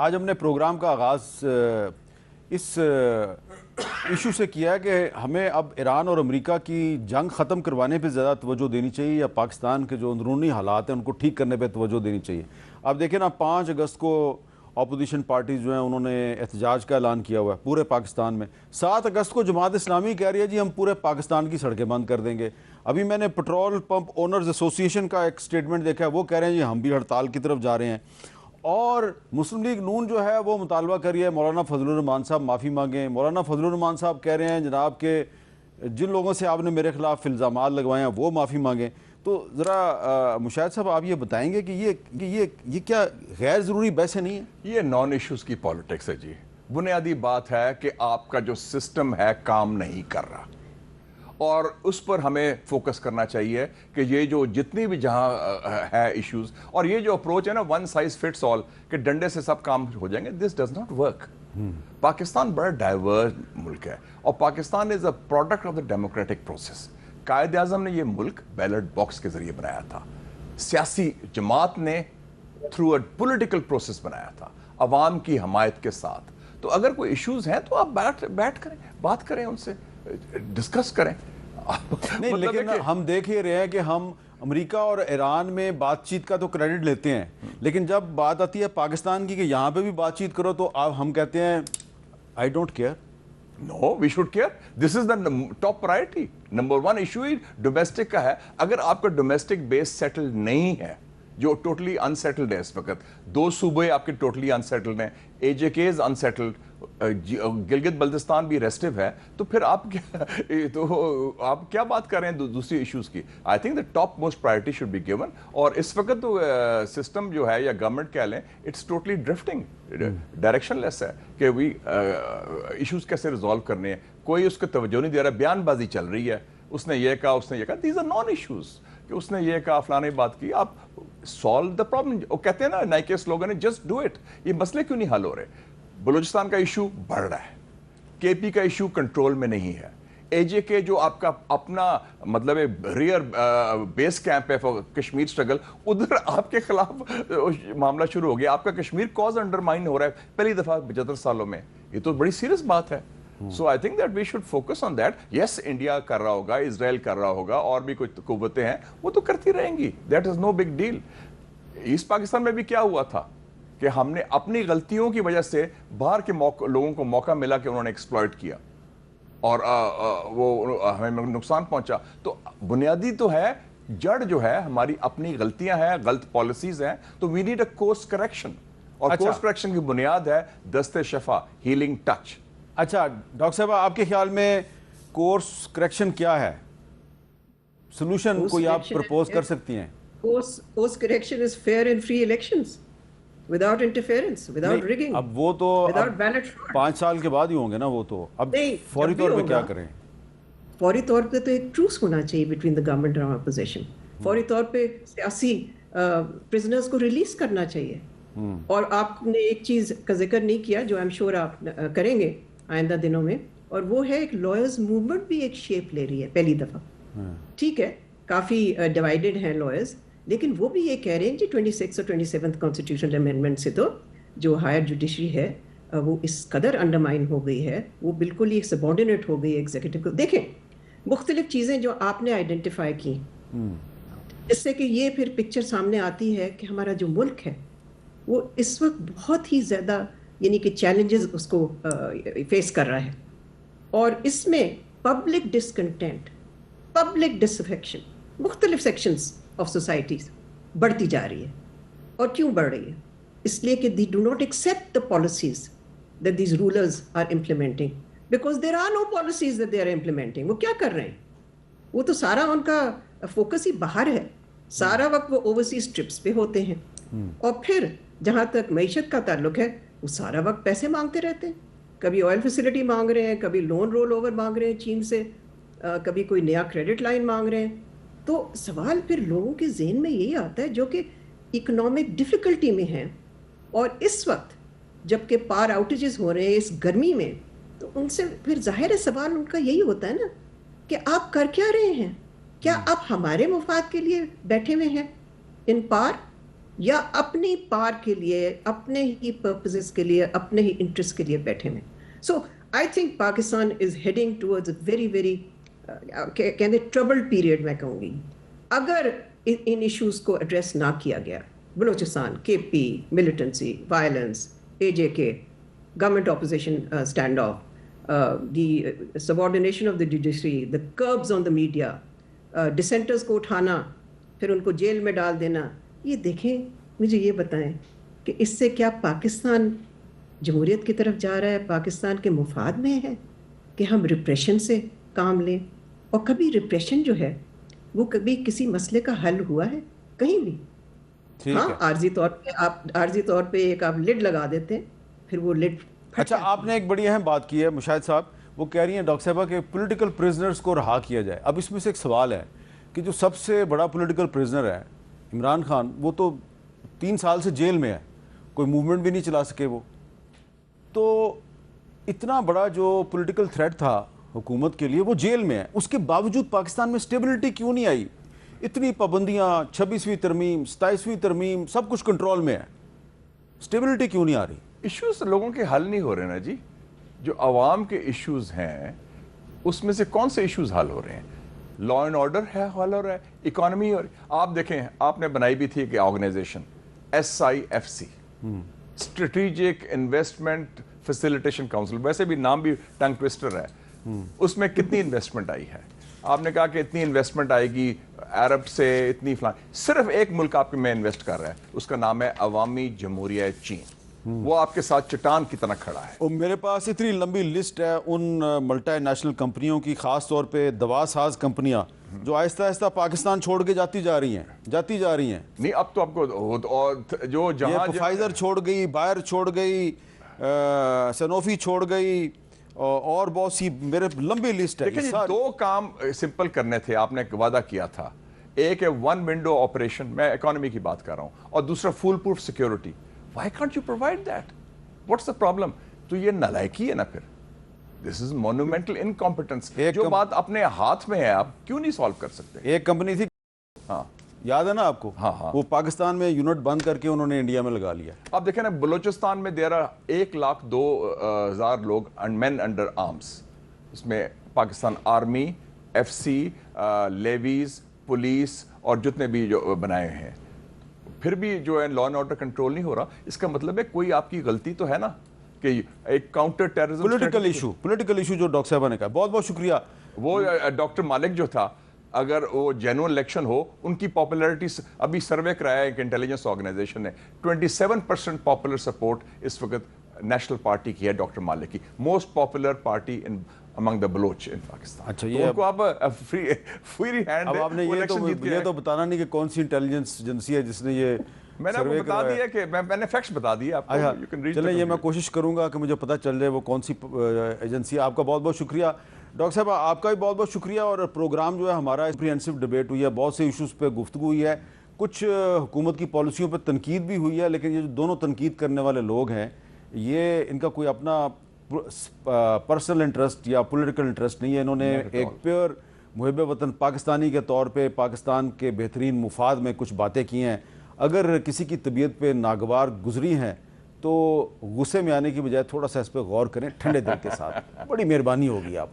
آج ہم نے پروگرام کا آغاز اس ایشو سے کیا ہے کہ ہمیں اب ایران اور امریکہ کی جنگ ختم کروانے پہ زیادہ توجہ دینی چاہیے یا پاکستان کے جو اندرونی حالات ہیں ان کو ٹھیک کرنے پہ توجہ دینی چاہیے. اب دیکھیں نا 5 اگست کو اپوزیشن پارٹیز جو ہیں انہوں نے احتجاج کا اعلان کیا ہوا ہے پورے پاکستان میں. 7 اگست کو جماعت اسلامی کہہ رہی ہے جی ہم پورے پاکستان کی سڑکیں بند کر دیں گے. ابھی میں نے پٹرول پمپ اونرز ایسوسی ایشن کا ایک سٹیٹمنٹ دیکھا ہے, وہ کہہ رہے ہیں جی ہم بھی ہڑتال کی طرف جا رہے ہیں. اور مسلم لیگ نون جو ہے وہ مطالبہ کر رہی ہے مولانا فضل الرحمان صاحب معافی مانگیں. مولانا فضل الرحمان صاحب کہہ رہے ہیں جناب کہ جن لوگوں سے آپ نے میرے خلاف الزامات لگوائے ہیں وہ معافی مانگیں. تو ذرا مشاہد صاحب آپ یہ بتائیں گے کہ یہ کیا غیر ضروری بحثیں نہیں ہیں؟ یہ نان ایشوز کی پالیٹکس ہے جی. بنیادی بات ہے کہ آپ کا جو سسٹم ہے کام نہیں کر رہا, اور اس پر ہمیں فوکس کرنا چاہیے کہ یہ جو جتنی بھی جہاں ہے ایشوز, اور یہ جو اپروچ ہے نا ون سائز فٹس آل کہ ڈنڈے سے سب کام ہو جائیں گے, this does not work. Pakistan بڑا ڈائیورس ملک ہے اور Pakistan is a product of the democratic process. Quaid Azam نے یہ ملک بیلٹ باکس کے ذریعے بنایا تھا, سیاسی جماعت نے تھرو اے پولیٹیکل پروسیس بنایا تھا عوام کی حمایت کے ساتھ. تو اگر کوئی ایشوز ہیں تو آپ بیٹھ کریں, بات کریں, ان سے ڈسکس کریں. نہیں لیکن ہم دیکھ ہی رہے ہیں کہ ہم امریکہ اور ایران میں بات چیت کا تو کریڈٹ لیتے ہیں, لیکن جب بات آتی ہے پاکستان کی کہ یہاں پہ بھی بات چیت کرو تو ہم کہتے ہیں I don't care. No, we should care. This is the top priority. Number 1 issue he domestic کا ہے. اگر آپ کا ڈومیسٹک بیس سیٹل نہیں ہے, جو ٹوٹلی انسیٹلڈ ہے اس وقت, 2 صوبے آپ کے ٹوٹلی انسیٹلڈ ہیں, اے جے کے از انسیٹلڈ, گلگت بلتستان بھی ریسٹو ہے, تو پھر آپ کیا بات کر رہے ہیں دوسری ایشوز کی. I think the top most priority should be given. اور اس وقت تو سسٹم جو ہے یا گورنمنٹ کہہ لیں اٹس ٹوٹلی ڈرفٹنگ, ڈائریکشن لیس ہے کہ ایشوز کیسے ریزالو کرنے ہیں. کوئی اس کو توجہ نہیں دے رہا, بیان بازی چل رہی ہے, اس نے یہ کہا, اس نے یہ کہا. دیز آر نان ایشوز کہ اس نے یہ کہا, فلاں نے بات کی. آپ سالو دا پرابلم. وہ کہتے ہیں نا نئے کے سلوگن ہے جسٹ ڈو اٹ. یہ مسئلے کیوں نہیں حل ہو رہے؟ بلوچستان کا ایشو بڑھ رہا ہے, کے پی کا ایشو کنٹرول میں نہیں ہے, اے جے کے جو آپ کا اپنا مطلب ریئر بیس کیمپ ہے کشمیر سٹرگل, ادھر آپ کے خلاف معاملہ شروع ہو گیا. آپ کا کشمیر کوز انڈرمائن ہو رہا ہے پہلی دفعہ 75 سالوں میں. یہ تو بڑی سیریس بات ہے. So I think that we should focus on that. Yes India کر رہا ہوگا, اسرائیل کر رہا ہوگا, اور بھی کچھ قوتیں ہیں وہ تو کرتی رہیں گی. That is no big deal. East Pakistan میں بھی کیا ہوا تھا کہ ہم نے اپنی غلطیوں کی وجہ سے باہر کے لوگوں کو موقع ملا کہ انہوں نے ایکسپلائٹ کیا اور وہ ہمیں نقصان پہنچا. تو بنیادی تو ہے, جڑ جو ہے ہماری اپنی غلطیاں ہیں, غلط پالیسیز ہیں. تو we need a course correction, اور کورس کریکشن کی بنیاد ہے دست شفا, ہیلنگ ٹچ. اچھا ڈاکٹر صاحب, آپ کے خیال میں کورس کریکشن کیا ہے؟ سولوشن کوئی آپ پرپوز کر سکتی ہیں؟ Course correction is fair and free elections without interference, without rigging. اب وہ تو 5 سال کے بعد ہی ہوں گے نا, وہ تو اب فوری طور پہ کیا کریں؟ فوری طور پہ تو ایک ٹروس ہونا چاہیے بٹوین دا گورنمنٹ اور اپوزیشن. فوری طور پہ سیاسی پرزنرز کو ریلیز کرنا چاہیے. اور آپ نے ایک چیز کا ذکر نہیں کیا جو آئی ایم شیور آپ کریں گے آئندہ دنوں میں, اور وہ ہے ایک لائرز موومنٹ بھی ایک شیپ لے رہی ہے پہلی دفعہ. ٹھیک ہے, کافی ڈیوائیڈڈ ہیں لائرز, لیکن وہ بھی یہ کہہ رہے ہیں کہ 26 اور 27 کانسٹیٹیوشنل امینڈمنٹ سے تو جو ہائر جوڈیشری ہے وہ اس قدر انڈرمائن ہو گئی ہے, وہ بالکل ہی سبارڈینیٹ ہو گئی ایگزیکٹو کو. دیکھیں مختلف چیزیں جو آپ نے آئیڈینٹیفائی کی, اس سے کہ یہ پھر پکچر سامنے آتی ہے کہ ہمارا جو ملک ہے وہ اس وقت بہت ہی زیادہ یعنی کہ چیلنجز اس کو فیس کر رہا ہے. اور اس میں پبلک ڈسکنٹینٹ, پبلک ڈسافیکشن مختلف سیکشنز آف سوسائٹیز بڑھتی جا رہی ہے. اور کیوں بڑھ رہی ہے؟ اس لیے کہ they do not accept the policies that these rulers are implementing, because there are no policies that they are implementing. وہ کیا کر رہے ہیں؟ وہ تو سارا ان کا فوکس ہی باہر ہے, سارا وقت وہ اوورسیز ٹرپس پہ ہوتے ہیں, اور پھر جہاں تک معیشت کا تعلق ہے وہ سارا وقت پیسے مانگتے رہتے ہیں. کبھی آئل فیسلٹی مانگ رہے ہیں, کبھی لون رول اوور مانگ رہے ہیں چین سے, کبھی کوئی نیا کریڈٹ لائن مانگ رہے ہیں. تو سوال پھر لوگوں کے ذہن میں یہی آتا ہے جو کہ اکنامک ڈیفیکلٹی میں ہیں, اور اس وقت جب کہ پار آؤٹیجز ہو رہے ہیں اس گرمی میں, تو ان سے پھر ظاہر سوال ان کا یہی ہوتا ہے نا کہ آپ کر کیا رہے ہیں؟ کیا آپ ہمارے مفاد کے لیے بیٹھے ہوئے ہیں ان پار, یا اپنی پار کے لیے, اپنے ہی پرپزز کے لیے, اپنے ہی انٹرسٹ کے لیے بیٹھے ہیں. So I think Pakistan is heading towards a very very کہتے ٹربلڈ پیریڈ میں کہوں گی. اگر ان ایشوز کو ایڈریس نہ کیا گیا, Balochistan, K P, militancy, violence, AJK, government opposition standoff, the subordination of the judiciary, the curbs on the media, dissenters کو اٹھانا پھر ان کو جیل میں ڈال دینا, یہ دیکھیں مجھے یہ بتائیں کہ اس سے کیا پاکستان جمہوریت کی طرف جا رہا ہے, پاکستان کے مفاد میں ہے کہ ہم ریپریشن سے کام لیں؟ اور کبھی ریپریشن جو ہے وہ کبھی کسی مسئلے کا حل ہوا ہے کہیں بھی؟ ہاں, عارضی طور پہ ایک آپ لڈ لگا دیتے ہیں, پھر وہ لڈ. اچھا, آپ نے ایک بڑی اہم بات کی ہے مشاہد صاحب, وہ کہہ رہی ہیں ڈاکٹر صاحبہ کہ پولیٹیکل پریزنرز کو رہا کیا جائے. اب اس میں سے ایک سوال ہے کہ جو سب سے بڑا پولیٹیکل پریزنر ہے عمران خان, وہ تو 3 سال سے جیل میں ہے, کوئی موومنٹ بھی نہیں چلا سکے وہ. تو اتنا بڑا جو پولیٹیکل تھریٹ تھا حکومت کے لیے وہ جیل میں ہے, اس کے باوجود پاکستان میں سٹیبلٹی کیوں نہیں آئی؟ اتنی پابندیاں, 26ویں ترمیم, 27ویں ترمیم, سب کچھ کنٹرول میں ہے, سٹیبلٹی کیوں نہیں آ رہی؟ ایشوز لوگوں کے حل نہیں ہو رہے نا جی. جو عوام کے ایشوز ہیں اس میں سے کون سے ایشوز حل ہو رہے ہیں؟ لا اینڈ آرڈر ہے حل ہو رہا ہے, اکانومی ہو رہی. آپ دیکھیں, آپ نے بنائی بھی تھی کہ organisation SIFC, strategic investment facilitation council, ویسے بھی نام بھی ٹنگ ٹویسٹر ہے. اس میں کتنی انویسٹمنٹ آئی ہے؟ آپ نے کہا کہ اتنی انویسٹمنٹ آئے گی عرب سے, اتنی فلان. صرف ایک ملک آپ میں انویسٹ کر رہا ہے, اس کا نام ہے عوامی جمہوریہ چین. وہ آپ کے ساتھ چٹان کی طرح کھڑا ہے. اور میرے پاس اتنی لمبی لسٹ ہے ان ملٹی نیشنل کمپنیوں کی, خاص طور پہ دوا ساز کمپنیاں جو آہستہ آہستہ پاکستان چھوڑ کے جاتی جا رہی ہیں. نہیں, اب تو آپ کو جو جہاں فائزر چھوڑ گئی, بائر چھوڑ گئی, سنوفی چھوڑ گئی, اور بہت سی میرے لمبی لسٹ ہے. لیکن 2 کام سمپل کرنے تھے, آپ نے وعدہ کیا تھا. ایک ہے 1 ونڈو آپریشن, میں اکانومی کی بات کر رہا ہوں, اور دوسرا fool proof security. Why can't you provide that? What's the problem? تو یہ نالائکی ہے نا پھر. This is monumental incompetence. جو بات اپنے ہاتھ میں ہے آپ کیوں نہیں سالو کر سکتے؟ ایک کمپنی تھی, ہاں یاد ہے نا آپ کو, وہ پاکستان میں یونٹ بند کر کے انہوں نے انڈیا میں لگا لیا. آپ دیکھیں نا, بلوچستان میں 1,02,000 لوگ مین انڈر آرمز, اس میں Pakistan army, FC, levies, police اور جتنے بھی جو بنائے ہیں, پھر بھی جو ہے لا اینڈ آرڈر کنٹرول نہیں ہو رہا. اس کا مطلب ہے کوئی آپ کی غلطی تو ہے نا, کہ ایک کاؤنٹر ٹیررزم پولیٹیکل ایشو جو ڈاکٹر صاحبہ نے کہا. بہت بہت شکریہ. وہ ڈاکٹر مالک جو تھا, اگر وہ جینوئن الیکشن ہو, ان کی پاپولیرٹی ابھی سروے کرایا ایک انٹیلیجنس آرگنائزیشن نے, 27% پاپولر سپورٹ اس وقت نیشنل پارٹی کی ہے, ڈاکٹر مالک کی. Most popular party among the Baloch in Pakistan. اچھا, یہ ان کو آپ فری ہینڈ اب آپ نے یہ تو بتانا نہیں کہ کون سی انٹیلیجنس ایجنسی ہے جس نے یہ میں نے آپ کو بتا دیا, کہ میں نے فیکٹس بتا دیے آپ کو. چلیں, یہ میں کوشش کروں گا کہ مجھے پتہ چل جائے وہ کون سی ایجنسی ہے. آپ کا بہت بہت شکریہ ڈاکٹر صاحب, آپ کا بھی بہت بہت شکریہ. اور پروگرام جو ہے ہمارا کمپریہنسو ڈیبیٹ ہوئی ہے, بہت سے ایشوز پہ گفتگو ہوئی ہے, کچھ حکومت کی پالیسیوں پہ تنقید بھی ہوئی ہے, لیکن یہ جو دونوں تنقید کرنے والے لوگ ہیں, یہ ان کا کوئی اپنا پرسنل انٹرسٹ یا پولیٹیکل انٹرسٹ نہیں ہے. انہوں نے ایک پیور محب وطن پاکستانی کے طور پہ پاکستان کے بہترین مفاد میں کچھ باتیں کی ہیں. اگر کسی کی طبیعت پہ ناگوار گزری ہیں تو غصے میں آنے کی بجائے تھوڑا سا اس پہ غور کریں ٹھنڈے دل کے ساتھ. بڑی مہربانی ہوگی آپ